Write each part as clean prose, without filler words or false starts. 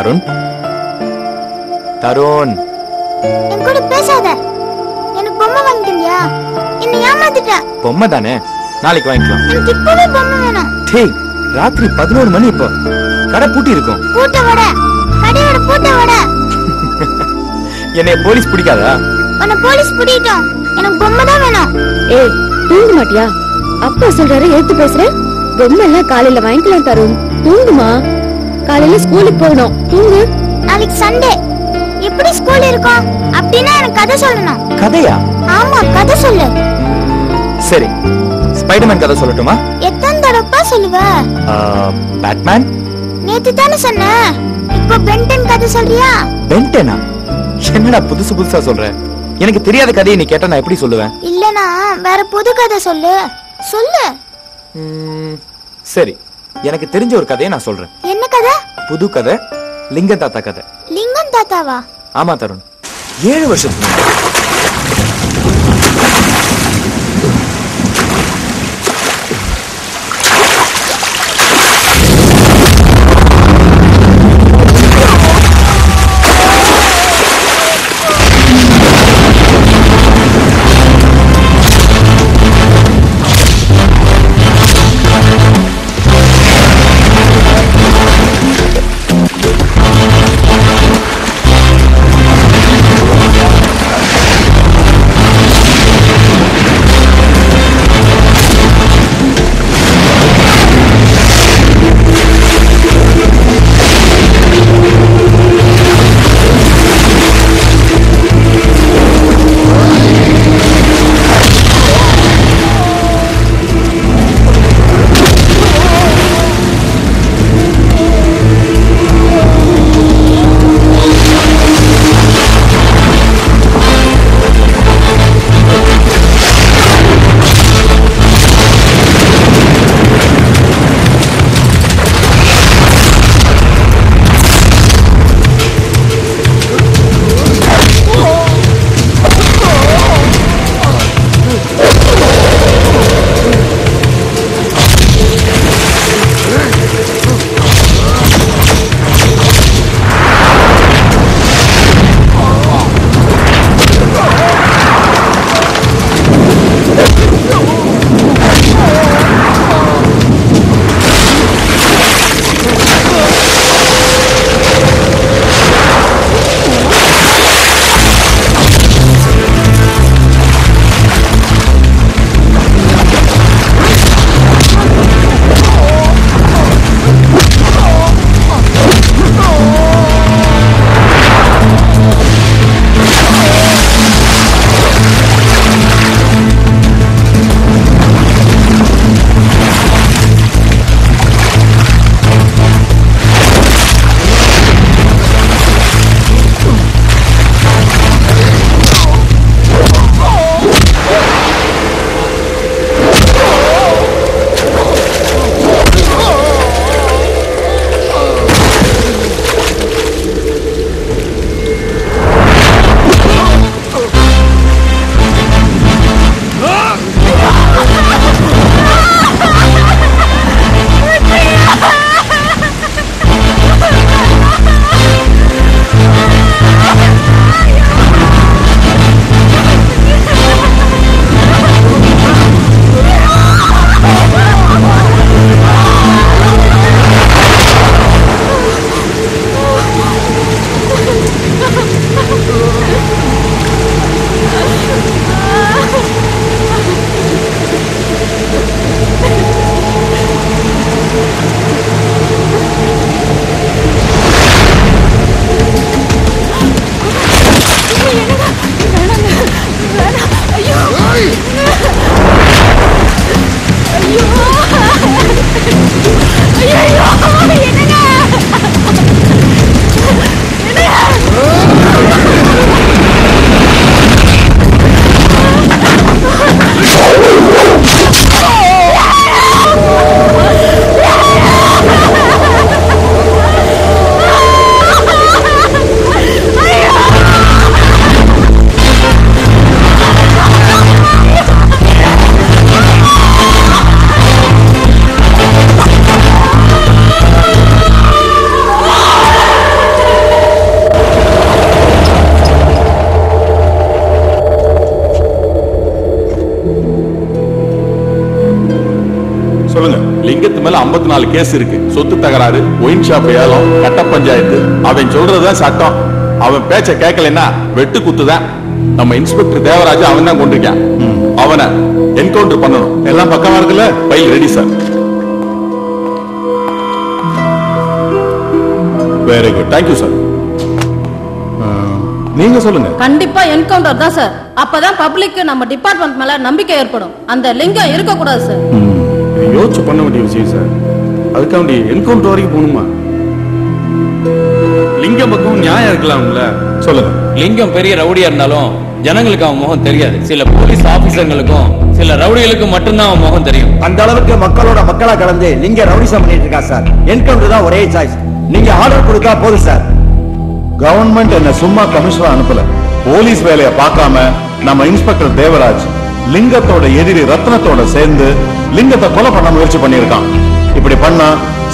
தருண், தருண், என் கூட பேசாத. எனக்கு பொம்மை வாங்கிட்டியா? என்ன ஏமாத்திட்ட. பொம்மை தானே, நாளைக்கு வாங்கிக்கலாம். எனக்கு இப்பவே பொம்மை வேணும். டேய், ராத்திரி 11 மணி, இப்போ கடை பூட்டி இருக்கும். பூட்ட வட, கடையோட பூட்ட வட. என்னைய போலீஸ் பிடிக்காதா? உன்னை போலீஸ் பிடிட்டோம். எனக்கு பொம்மை தான் வேணும். ஏய், தூங்க மாட்டியா? அப்பா சொல்றாரு எடுத்து பேசுறேன். பொம்மை எல்லாம் காலையில வாங்கிக்கலாம் தருண். தூங்குமா, காலையில ஸ்கூலுக்கு போகணும். தூங்கு. நாளைக்கு சண்டே, எப்படி ஸ்கூல் இருக்கும்? அப்படின்னா எனக்கு கதை சொல்லணும். கதையா? ஆமா, கதை சொல்லு. சரி, ஸ்பைடர்மேன் கதை சொல்லட்டுமா? எத்தனை தடவை சொல்லுவ? பேட்மேன். நேத்து தானே சொன்ன, இப்போ பென்டன் கதை சொல்றியா? பென்டனா? என்னடா புதுசு புதுசா சொல்ற? எனக்கு தெரியாத கதையை நீ கேட்டா நான் எப்படி சொல்லுவேன்? இல்லனா வேற புது கதை சொல்லு. சொல்லு. சரி, எனக்கு தெரிஞ்ச ஒரு கதையை நான் சொல்றேன். என்ன கதை? புது கதை, லிங்கம் தாத்தா கதை. லிங்கம் தாத்தாவா? ஆமா தருண், 7 வருஷத்துக்கு மேல 54 கேஸ் இருக்கு. சொத்து தகராறு, ஒயின் ஷாப் ஏலம், கட்ட பஞ்சாயத்து. அவன் சொல்றதுதான் சட்டம். அவன் பேச்ச கேட்கலன்னா வெட்டு குத்துதான். நம்ம இன்ஸ்பெக்டர் தேவராஜ் அவன் தான் கொண்டிருக்கான். அவனை என்கவுண்டர் பண்ணணும். எல்லாம் பக்கமா இருக்குல்ல? File ready sir. Very good, thank you sir. நீங்க சொல்லுங்க. கண்டிப்பா என்கவுண்டர் தான் சார். அப்பதான் பப்ளிக் நம்ம டிபார்ட்மெண்ட் மேல நம்பிக்கை ஏற்படும். அந்த லிங்கம் இருக்க கூடாது சார். யோசிச்சு பண்ண வேண்டிய விஷயம் சார். அதுக்காண்டி என்கவுண்டர் வரைக்கும் போகணுமா? லிங்கம் பக்கம் நியாயம் இருக்கலாம்ல. சொல்லுங்க. லிங்கம் பெரிய ரவுடியா இருந்தாலும் ஜனங்களுக்கு அவன் முகம் தெரியாது. சில போலீஸ் ஆபீசர்களுக்கும் சில ரவுடிகளுக்கும் மட்டும்தான் அவன் முகம் தெரியும். அந்த அளவுக்கு மக்களோட மக்களா கலந்து லிங்க ரவுடிசம் பண்ணிட்டு இருக்கா சார். என்கவுண்டர் தான் ஒரே சாய்ஸ். நீங்க ஆர்டர் கொடுத்தா போதும் சார். கவர்மெண்ட் என்ன சும்மா கமிஷனர் அனுப்பல. போலீஸ் வேலையை பார்க்காம நம்ம இன்ஸ்பெக்டர் தேவராஜ் லிங்கத்தோட எதிரி ரத்னத்தோட சேர்ந்து லிங்கத்தை கொலை பண்ண முயற்சி பண்ணிருக்கான். இப்படி பண்ணா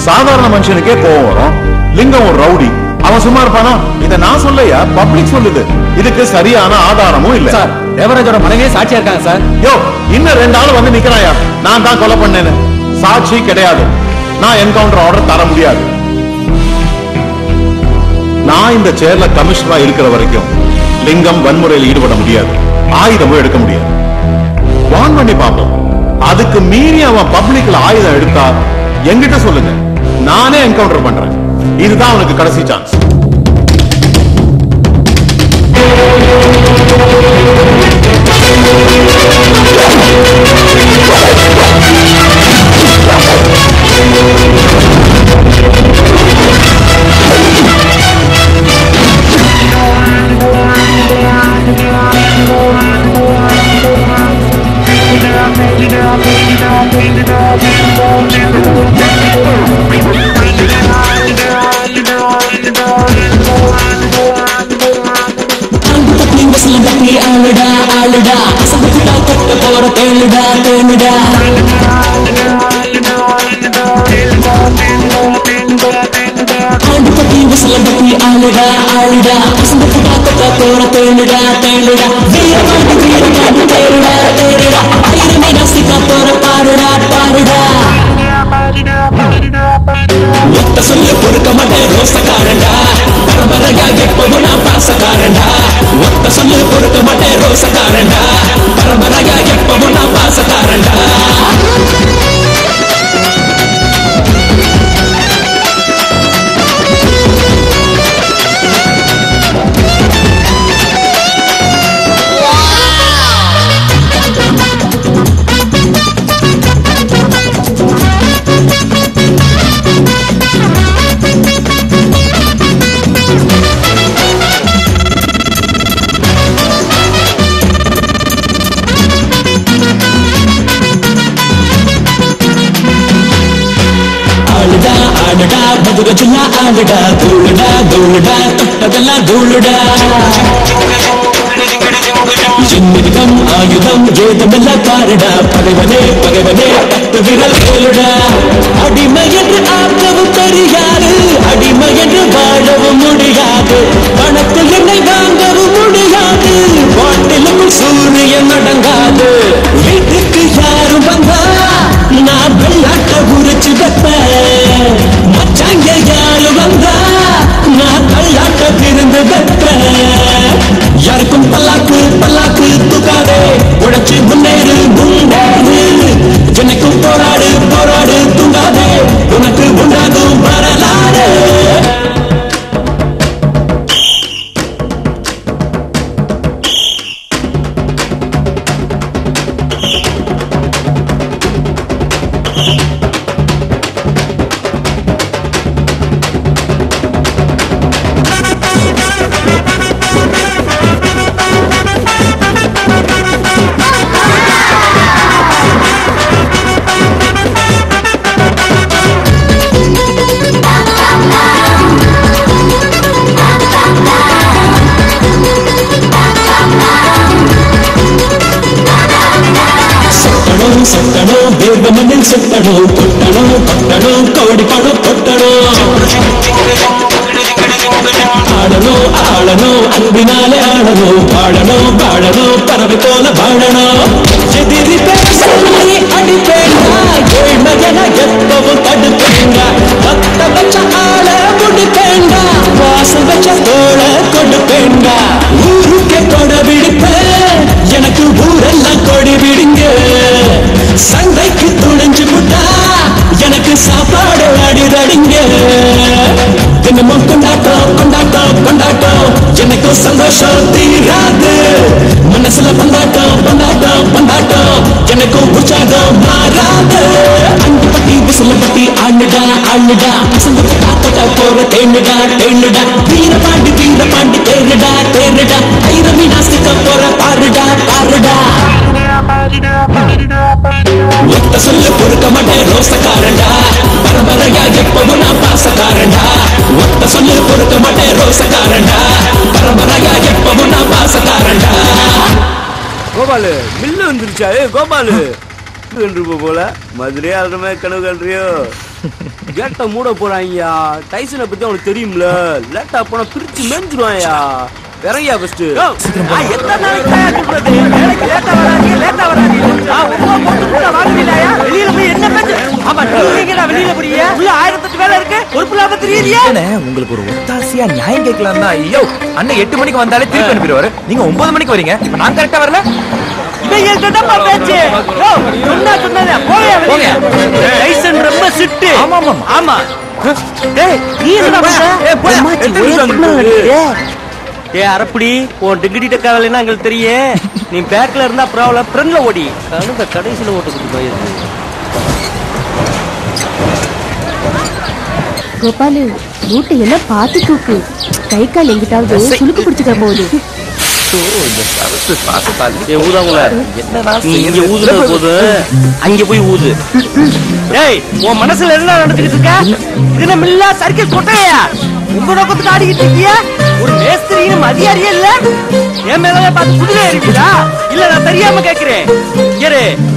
சாதாரண மனுஷனுக்கே கோபம் வரும். லிங்கம் ஒரு ரவுடி, அவன் சும்மா இருப்பானா? இத நான் சொல்லையா, பப்ளிக் சொல்லுது. இதுக்கு சரியான ஆதாரமும் இல்ல சார். தேவராஜோட மனைவியே சாட்சியா இருக்காங்க சார். யோ, இன்னும் 2 ஆள் வந்து நிக்கிறாயா? நான் தான் கொலை பண்ணேன்னு சாட்சி கிடையாது. நான் என்கவுண்டர் ஆர்டர் தர முடியாது. நான் இந்த சேர்ல கமிஷனரா இருக்கிற வரைக்கும் லிங்கம் வன்முறையில் ஈடுபட முடியாது. ஆயுதமும் எடுக்க முடியாது. வான் பண்ணி பார்ப்போம். அதுக்கு மீறி அவன் பப்ளிக்ல ஆயுதம் எடுத்தா என்கிட்ட சொல்லுங்க, நானே என்கவுண்டர் பண்றேன். இதுதான் அவனுக்கு கடைசி சான்ஸ். ஆயுதம் ஏதமெல்ல காரடா பகைவனே பகைவனே பத்து விரல் கேளுடா. அடிமை என்று ஆக்கவும் தெரியாது, அடிமை என்று வாழவும் முடியாது, பணத்தில் என்னை வாங்கவும் முடியாது, பாட்டிலுக்குள் சூரியன் அடங்காது. வீட்டுக்கு யாரும் வந்தா நான் வெள்ளாட்ட உரிச்சு வைப்பேன். மச்சாங்க யாரும் வந்தா நான் தள்ளாட்ட விருந்து வைப்பேன். யாருக்கும் பல்லாக்கு பல்லாக்கு தூக்காதே, உழைச்சு முன்னேறு முன்னேறு. என்னைக்கும் போராடு போராடு தூங்காதே, உனக்கு உண்டாகும் வரலாறு. சொட்டணும் வேர்வமண்ணில் சொட்டணும், கொட்டணும் கொட்டணும் கோடி பணம் கொட்டணும். ஆடணும் ஆளணும் அன்பினாலே ஆடணும், வாழணும் வாழணும் பறவை போல வாழணும். எதிரி பேசி அடிப்பேன் ஏழ்மையென எப்பவும் இங்க தினமும் கொண்டாட்டம் கொண்டாட்டம் கொண்டாட்டம் எனக்கு சந்தோஷம் தீராது மனசுல கொண்டாட்டம் கொண்டாட்டம் கொண்டாட்டம் எனக்கு உற்சாகம் மாறாது அன்பு பத்தி விசில பத்தி ஆளுடா ஆளுடா பசங்க காத்தா போற தேனுடா தேனுடா வீர பாண்டி தேருடா தேருடா ஐரவி நாஸ்திக்க போற பாருடா பாருடா ஒத்த சொல்ல பொறுக்க மாட்டேன் ரோசக்காரண்டா பரம்பரையா எப்பவும் நான் பாசக்காரண்டா ஒத்த சொல்ல பொறுக்க மாட்டேன் ரோசக்காரண்டா பரம்பரையா எப்பவும் நான் பாசக்காரண்டா கோபாலு மில்லு வந்துருச்சா கோபாலு போல மதுரையா ஆடுறமே கனவு கல்றியோ கேட்ட மூட போறாங்கயா டைசனை பத்தி அவனுக்கு தெரியும்ல லேட்டா போனா பிரிச்சு மேஞ்சிருவாயா இறங்கியா ஃபர்ஸ்ட் எத்தனை நாளைக்கு லேட்டா வராதீங்க வெளியில போய் என்ன பேச்சு ஆமா நீங்க வெளியில போறீங்க உள்ள 1008 வேலை இருக்கு பொறுப்பு இல்லாம தெரியுறியா உங்களுக்கு ஒரு ஒத்தாசியா நியாயம் கேட்கலாம் தான். ஐயோ அண்ணன் 8 மணிக்கு வந்தாலே திருப்பி அனுப்பிடுவாரு. நீங்க 9 மணிக்கு வரீங்க. இப்ப நான் கரெக்டா வரல. ரொம்ப சிட்டு ஆமா ஆமா ஆமா அரப்படி உன் டிகிரி டக்காவலைன்னா எங்களுக்கு தெரியும். நீ பேக்ல இருந்தா ப்ராப்ளம் ஃப்ரண்ட்ல ஓடி கணுங்க கடைசியில ஓட்டு கொடுத்து போயிருக்கு. கோபாலு மூட்டை எல்லாம் பார்த்து தூக்கு. கை கால் எங்கிட்டாவது சுளுக்கு பிடிச்சுக்க போகுது. அங்க போய் ஊது. ஏய் உன் மனசுல என்ன நடந்துகிட்டு இருக்க? இது மில்லா சர்க்கஸ் கொட்டையா? உங்க நோக்கத்துக்கு ஆடிக்கிட்டு இருக்கியா? ஒரு மேஸ்திரின்னு மரியாதையே இல்ல. என் மேல பார்த்து குதிரை ஏறிவிடா இல்ல நான் தெரியாம கேக்குறேன்.